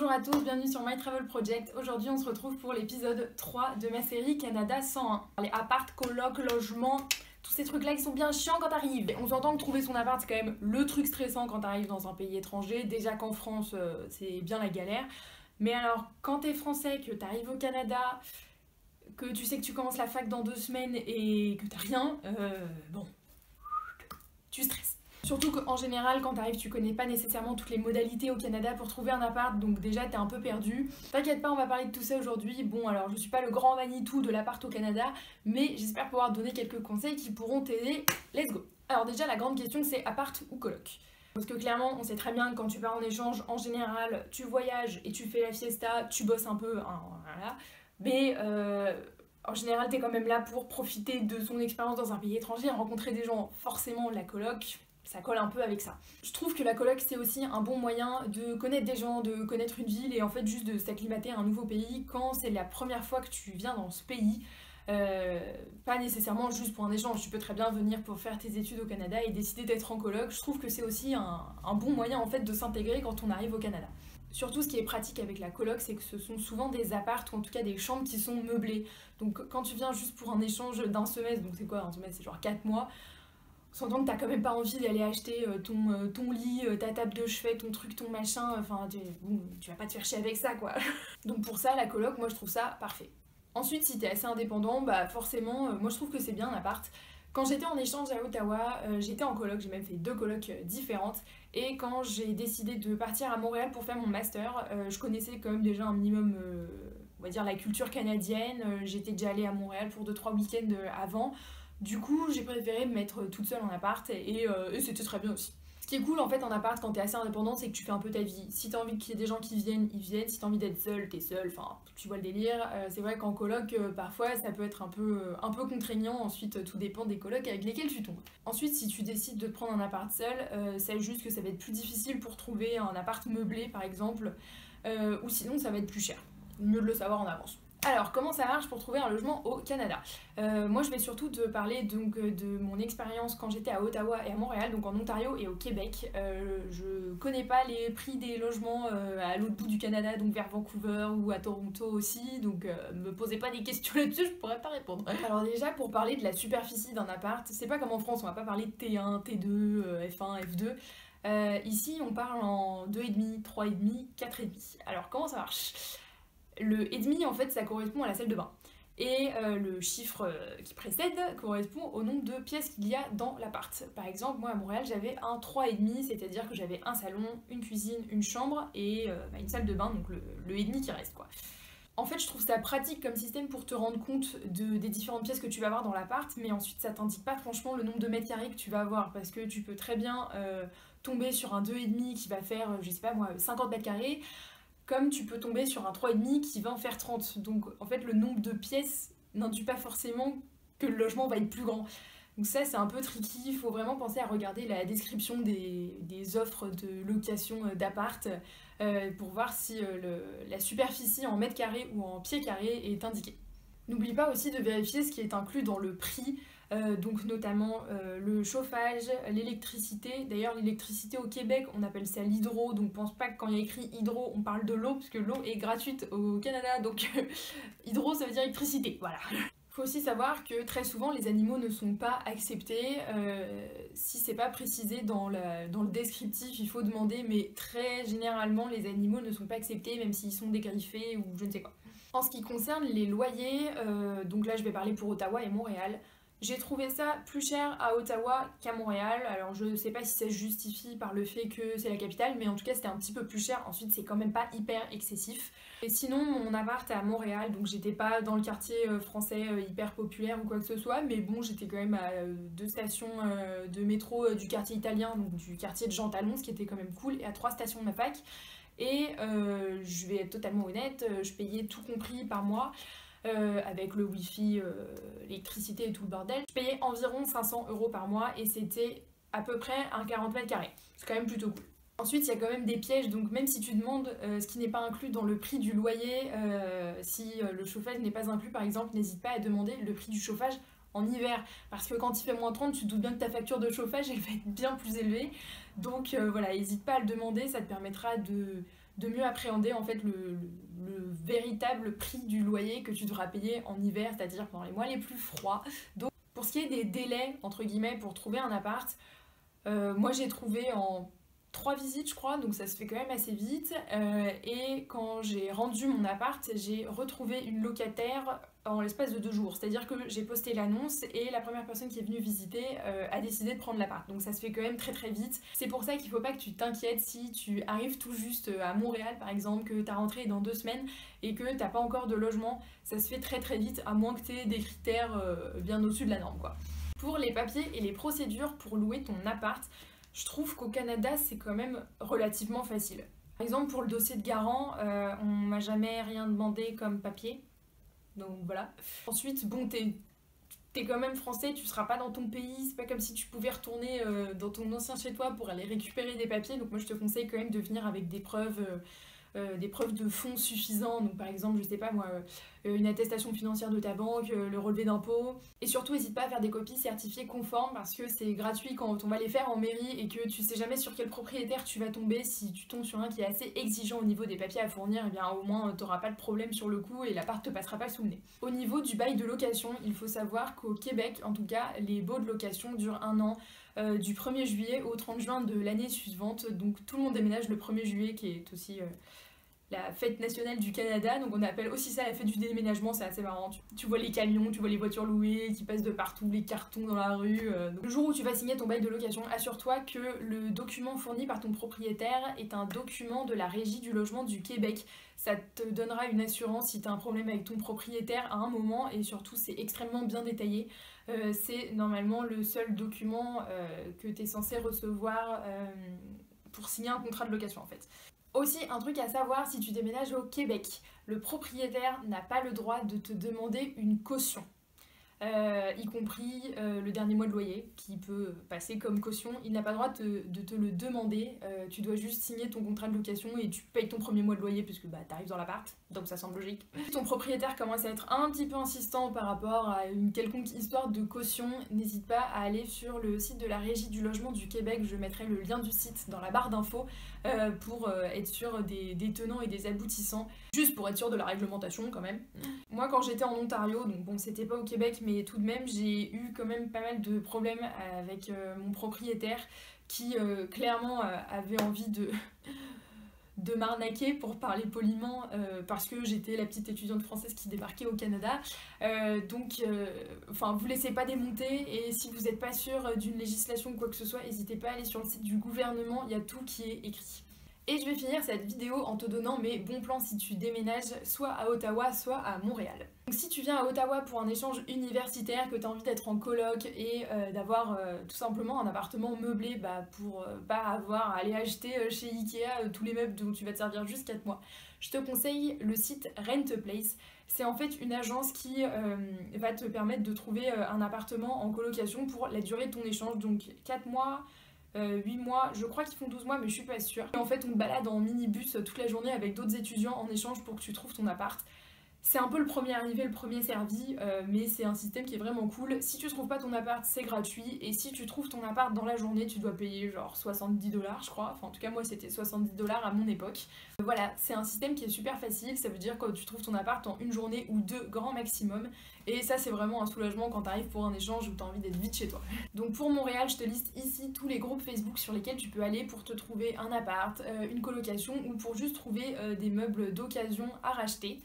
Bonjour à tous, bienvenue sur My Travel Project. Aujourd'hui on se retrouve pour l'épisode 3 de ma série Canada 101. Les appart, coloc, logements, tous ces trucs là qui sont bien chiants quand t'arrives. On s'entend que trouver son appart c'est quand même le truc stressant quand t'arrives dans un pays étranger. Déjà qu'en France c'est bien la galère. Mais alors quand t'es français, que t'arrives au Canada, que tu sais que tu commences la fac dans 2 semaines et que t'as rien, bon, tu stresses. Surtout qu'en général, quand t'arrives, tu connais pas nécessairement toutes les modalités au Canada pour trouver un appart, donc déjà t'es un peu perdu. T'inquiète pas, on va parler de tout ça aujourd'hui. Bon, alors je suis pas le grand Manitou de l'appart au Canada, mais j'espère pouvoir te donner quelques conseils qui pourront t'aider. Let's go! Alors déjà, la grande question c'est appart ou coloc? Parce que clairement, on sait très bien que quand tu pars en échange, en général, tu voyages et tu fais la fiesta, tu bosses un peu, hein, voilà. Mais en général, t'es quand même là pour profiter de son expérience dans un pays étranger, rencontrer des gens. Forcément, la coloc, ça colle un peu avec ça. Je trouve que la coloc c'est aussi un bon moyen de connaître des gens, de connaître une ville et en fait juste de s'acclimater à un nouveau pays quand c'est la première fois que tu viens dans ce pays. Pas nécessairement juste pour un échange, tu peux très bien venir pour faire tes études au Canada et décider d'être en coloc. Je trouve que c'est aussi un bon moyen en fait de s'intégrer quand on arrive au Canada. Surtout ce qui est pratique avec la coloc, c'est que ce sont souvent des apparts ou en tout cas des chambres qui sont meublées. Donc quand tu viens juste pour un échange d'un semestre, donc c'est quoi un semestre, c'est genre 4 mois, s'entend que t'as quand même pas envie d'aller acheter ton lit, ta table de chevet, ton truc, ton machin, enfin tu vas pas te faire chier avec ça quoi. Donc pour ça, la coloc, moi je trouve ça parfait. Ensuite, si t'es assez indépendant, bah forcément, moi je trouve que c'est bien l'appart. Quand j'étais en échange à Ottawa, j'étais en coloc, j'ai même fait 2 colocs différentes. Et quand j'ai décidé de partir à Montréal pour faire mon master, je connaissais quand même déjà un minimum, on va dire, la culture canadienne. J'étais déjà allée à Montréal pour 2-3 week-ends avant. Du coup, j'ai préféré me mettre toute seule en appart et c'était très bien aussi. Ce qui est cool en fait en appart quand t'es assez indépendant, c'est que tu fais un peu ta vie. Si t'as envie qu'il y ait des gens qui viennent, ils viennent. Si t'as envie d'être seule, t'es seule. Enfin, tu vois le délire. C'est vrai qu'en coloc, parfois ça peut être un peu contraignant. Ensuite, tout dépend des colocs avec lesquels tu tombes. Ensuite, si tu décides de te prendre un appart seul, c'est juste que ça va être plus difficile pour trouver un appart meublé par exemple. Ou sinon, ça va être plus cher. Mieux de le savoir en avance. Alors, comment ça marche pour trouver un logement au Canada? Moi, je vais surtout te parler donc, de mon expérience quand j'étais à Ottawa et à Montréal, donc en Ontario et au Québec. Je connais pas les prix des logements à l'autre bout du Canada, donc vers Vancouver ou à Toronto aussi, donc me posez pas des questions là-dessus, je pourrais pas répondre. Alors déjà, pour parler de la superficie d'un appart, c'est pas comme en France, on va pas parler de T1, T2, F1, F2. Ici, on parle en 2,5, 3,5, 4,5. Alors, comment ça marche? Le et demi en fait ça correspond à la salle de bain et le chiffre qui précède correspond au nombre de pièces qu'il y a dans l'appart. Par exemple moi à Montréal j'avais un 3,5, c'est-à-dire que j'avais un salon, une cuisine, une chambre et une salle de bain, donc le et demi qui reste quoi. En fait je trouve ça pratique comme système pour te rendre compte des différentes pièces que tu vas avoir dans l'appart, mais ensuite ça t'indique pas franchement le nombre de mètres carrés que tu vas avoir parce que tu peux très bien tomber sur un 2,5 qui va faire je sais pas moi 50 mètres carrés, comme tu peux tomber sur un 3,5 qui va en faire 30. Donc en fait le nombre de pièces n'induit pas forcément que le logement va être plus grand. Donc ça c'est un peu tricky, il faut vraiment penser à regarder la description des offres de location d'appart pour voir si la superficie en mètres carrés ou en pieds carrés est indiquée. N'oublie pas aussi de vérifier ce qui est inclus dans le prix, donc notamment le chauffage, l'électricité. D'ailleurs l'électricité au Québec on appelle ça l'hydro, donc pense pas que quand il y a écrit hydro on parle de l'eau, parce que l'eau est gratuite au Canada, donc hydro ça veut dire électricité, voilà. Faut aussi savoir que très souvent les animaux ne sont pas acceptés, si c'est pas précisé dans le descriptif il faut demander, mais très généralement les animaux ne sont pas acceptés même s'ils sont dégriffés ou je ne sais quoi. En ce qui concerne les loyers, donc là je vais parler pour Ottawa et Montréal, j'ai trouvé ça plus cher à Ottawa qu'à Montréal. Alors je sais pas si ça se justifie par le fait que c'est la capitale, mais en tout cas c'était un petit peu plus cher. Ensuite c'est quand même pas hyper excessif. Et sinon mon appart est à Montréal, donc j'étais pas dans le quartier français hyper populaire ou quoi que ce soit, mais bon j'étais quand même à 2 stations de métro du quartier italien, donc du quartier de Jean Talon, ce qui était quand même cool, et à 3 stations de ma fac. Et je vais être totalement honnête, je payais tout compris par mois, avec le wifi, l'électricité et tout le bordel. Je payais environ 500 € par mois et c'était à peu près un 40 mètres carrés. C'est quand même plutôt cool. Ensuite, il y a quand même des pièges, donc même si tu demandes ce qui n'est pas inclus dans le prix du loyer, si le chauffage n'est pas inclus par exemple, n'hésite pas à demander le prix du chauffage en hiver, parce que quand il fait moins 30, tu te doutes bien que ta facture de chauffage elle va être bien plus élevée. Donc voilà, n'hésite pas à le demander, ça te permettra de mieux appréhender en fait le véritable prix du loyer que tu devras payer en hiver, c'est-à-dire pendant les mois les plus froids. Donc pour ce qui est des délais entre guillemets pour trouver un appart, moi j'ai trouvé en 3 visites je crois, donc ça se fait quand même assez vite. Et quand j'ai rendu mon appart, j'ai retrouvé une locataire en l'espace de 2 jours. C'est-à-dire que j'ai posté l'annonce et la première personne qui est venue visiter a décidé de prendre l'appart. Donc ça se fait quand même très très vite. C'est pour ça qu'il faut pas que tu t'inquiètes si tu arrives tout juste à Montréal par exemple, que ta rentrée est dans 2 semaines et que t'as pas encore de logement. Ça se fait très très vite, à moins que tu aies des critères bien au-dessus de la norme quoi. Pour les papiers et les procédures pour louer ton appart, je trouve qu'au Canada, c'est quand même relativement facile. Par exemple, pour le dossier de garant, on m'a jamais rien demandé comme papier. Donc voilà. Ensuite, bon, t'es quand même français, tu seras pas dans ton pays. C'est pas comme si tu pouvais retourner dans ton ancien chez toi pour aller récupérer des papiers. Donc moi, je te conseille quand même de venir avec des preuves de fonds suffisants. Donc par exemple, je sais pas moi, une attestation financière de ta banque, le relevé d'impôt. Et surtout, n'hésite pas à faire des copies certifiées conformes parce que c'est gratuit quand on va les faire en mairie et que tu sais jamais sur quel propriétaire tu vas tomber. Si tu tombes sur un qui est assez exigeant au niveau des papiers à fournir, eh bien au moins t'auras pas de problème sur le coup et l'appart te passera pas sous le nez. Au niveau du bail de location, il faut savoir qu'au Québec, en tout cas, les baux de location durent 1 an. Du 1er juillet au 30 juin de l'année suivante. Donc tout le monde déménage le 1er juillet qui est aussi la fête nationale du Canada, donc on appelle aussi ça la fête du déménagement, c'est assez marrant. Tu vois les camions, tu vois les voitures louées qui passent de partout, les cartons dans la rue. Donc, le jour où tu vas signer ton bail de location, assure-toi que le document fourni par ton propriétaire est un document de la Régie du logement du Québec. Ça te donnera une assurance si tu as un problème avec ton propriétaire à un moment et surtout c'est extrêmement bien détaillé. C'est normalement le seul document que tu es censé recevoir pour signer un contrat de location en fait. Aussi, un truc à savoir, si tu déménages au Québec, le propriétaire n'a pas le droit de te demander une caution. Y compris le dernier mois de loyer qui peut passer comme caution, il n'a pas le droit de te le demander. Tu dois juste signer ton contrat de location et tu payes ton premier mois de loyer puisque bah, t'arrives dans l'appart, donc ça semble logique. Ton propriétaire commence à être un petit peu insistant par rapport à une quelconque histoire de caution, n'hésite pas à aller sur le site de la Régie du logement du Québec, je mettrai le lien du site dans la barre d'infos pour être sûr des tenants et des aboutissants, juste pour être sûr de la réglementation quand même. Moi quand j'étais en Ontario, donc bon c'était pas au Québec mais tout de même j'ai eu quand même pas mal de problèmes avec mon propriétaire qui clairement avait envie de m'arnaquer pour parler poliment parce que j'étais la petite étudiante française qui débarquait au Canada. Enfin vous laissez pas démonter et si vous n'êtes pas sûr d'une législation ou quoi que ce soit, n'hésitez pas à aller sur le site du gouvernement, il y a tout qui est écrit. Et je vais finir cette vidéo en te donnant mes bons plans si tu déménages soit à Ottawa, soit à Montréal. Donc si tu viens à Ottawa pour un échange universitaire, que tu as envie d'être en coloc et d'avoir tout simplement un appartement meublé pour pas avoir à aller acheter chez Ikea tous les meubles dont tu vas te servir juste 4 mois, je te conseille le site Rent a Place. C'est en fait une agence qui va te permettre de trouver un appartement en colocation pour la durée de ton échange, donc 4 mois, 8 mois, je crois qu'ils font 12 mois mais je suis pas sûre. Et en fait on te balade en minibus toute la journée avec d'autres étudiants en échange pour que tu trouves ton appart. C'est un peu le premier arrivé, le premier servi, mais c'est un système qui est vraiment cool. Si tu trouves pas ton appart, c'est gratuit. Et si tu trouves ton appart dans la journée, tu dois payer genre 70 $, je crois. Enfin, en tout cas, moi, c'était 70 $ à mon époque. Voilà, c'est un système qui est super facile. Ça veut dire que tu trouves ton appart en une journée ou 2 grand maximum. Et ça, c'est vraiment un soulagement quand t'arrives pour un échange où t'as envie d'être vite chez toi. Donc pour Montréal, je te liste ici tous les groupes Facebook sur lesquels tu peux aller pour te trouver un appart, une colocation ou pour juste trouver des meubles d'occasion à racheter.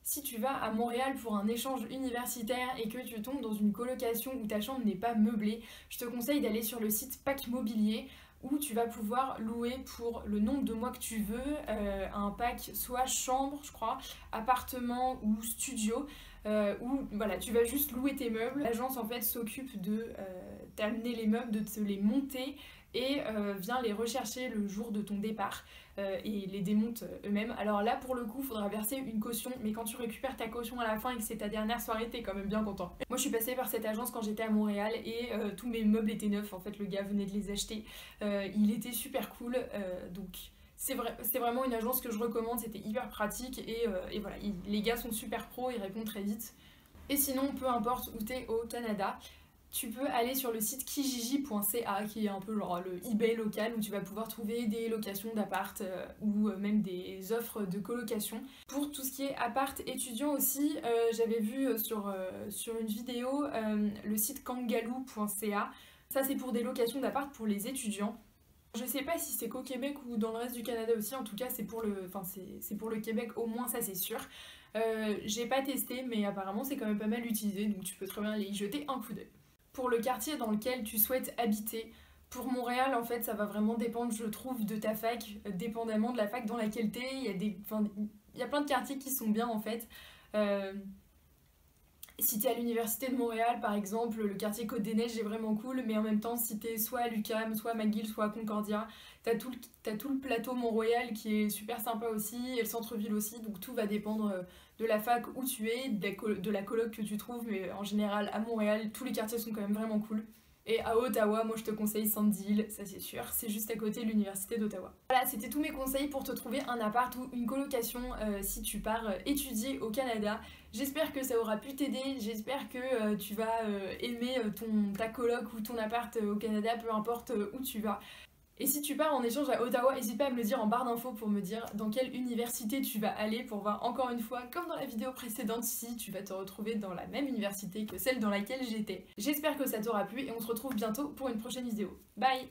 Si tu vas à Montréal pour un échange universitaire et que tu tombes dans une colocation où ta chambre n'est pas meublée, je te conseille d'aller sur le site Pack Mobilier où tu vas pouvoir louer pour le nombre de mois que tu veux un pack soit chambre, je crois, appartement ou studio. Où voilà, tu vas juste louer tes meubles. L'agence en fait s'occupe de t'amener les meubles, de te les monter et vient les rechercher le jour de ton départ et les démonte eux-mêmes. Alors là pour le coup il faudra verser une caution, mais quand tu récupères ta caution à la fin et que c'est ta dernière soirée, t'es quand même bien content. Moi je suis passée par cette agence quand j'étais à Montréal et tous mes meubles étaient neufs, en fait le gars venait de les acheter. Il était super cool, donc c'est vraiment une agence que je recommande, c'était hyper pratique et voilà, les gars sont super pros, ils répondent très vite. Et sinon, peu importe où t'es au Canada, tu peux aller sur le site kijiji.ca qui est un peu genre le eBay local où tu vas pouvoir trouver des locations d'appart ou même des offres de colocation. Pour tout ce qui est appart étudiant aussi, j'avais vu sur une vidéo le site kangaloo.ca. Ça c'est pour des locations d'appart pour les étudiants. Je sais pas si c'est qu'au Québec ou dans le reste du Canada aussi, en tout cas c'est pour le Québec au moins, ça c'est sûr. J'ai pas testé mais apparemment c'est quand même pas mal utilisé, donc tu peux très bien aller y jeter un coup d'œil. Pour le quartier dans lequel tu souhaites habiter, pour Montréal en fait ça va vraiment dépendre je trouve de ta fac, dépendamment de la fac dans laquelle t'es, il y a plein de quartiers qui sont bien en fait. Si t'es à l'université de Montréal par exemple, le quartier Côte-des-Neiges est vraiment cool, mais en même temps si t'es soit à l'UQAM, soit à McGill, soit à Concordia, t'as tout le plateau Mont-Royal qui est super sympa aussi, et le centre-ville aussi, donc tout va dépendre de la fac où tu es, de la coloc que tu trouves, mais en général à Montréal, tous les quartiers sont quand même vraiment cool. Et à Ottawa, moi je te conseille Sandy Hill, ça c'est sûr, c'est juste à côté de l'université d'Ottawa. Voilà, c'était tous mes conseils pour te trouver un appart ou une colocation si tu pars étudier au Canada. J'espère que ça aura pu t'aider, j'espère que tu vas aimer ta coloc ou ton appart au Canada, peu importe où tu vas. Et si tu pars en échange à Ottawa, n'hésite pas à me le dire en barre d'infos pour me dire dans quelle université tu vas aller pour voir encore une fois, comme dans la vidéo précédente, si tu vas te retrouver dans la même université que celle dans laquelle j'étais. J'espère que ça t'aura plu et on se retrouve bientôt pour une prochaine vidéo. Bye!